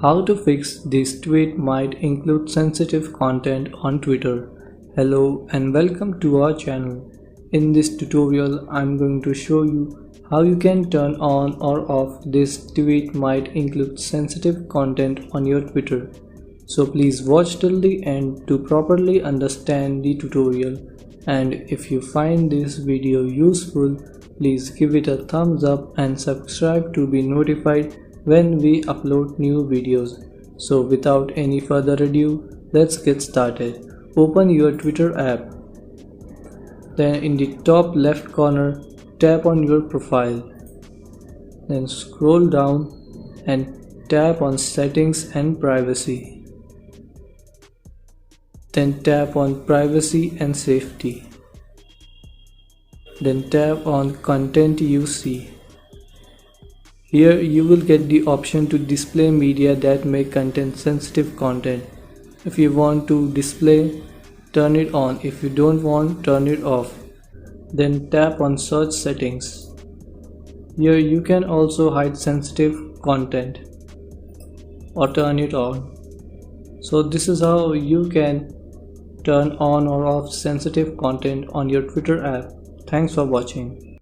How to fix this tweet might include sensitive content on Twitter. Hello and welcome to our channel. In this tutorial, I'm going to show you how you can turn on or off this tweet might include sensitive content on your Twitter. So please watch till the end to properly understand the tutorial. And if you find this video useful, please give it a thumbs up and subscribe to be notified when we upload new videos. So without any further ado, let's get started. Open your Twitter app. Then in the top left corner, tap on your profile. Then scroll down and tap on Settings and Privacy. Then tap on Privacy and Safety. Then tap on Content You See. Here you will get the option to display media that may contain sensitive content. If you want to display, turn it on. If you don't want, turn it off. Then tap on Search Settings. Here you can also hide sensitive content or turn it on. So this is how you can turn on or off sensitive content on your Twitter app. Thanks for watching.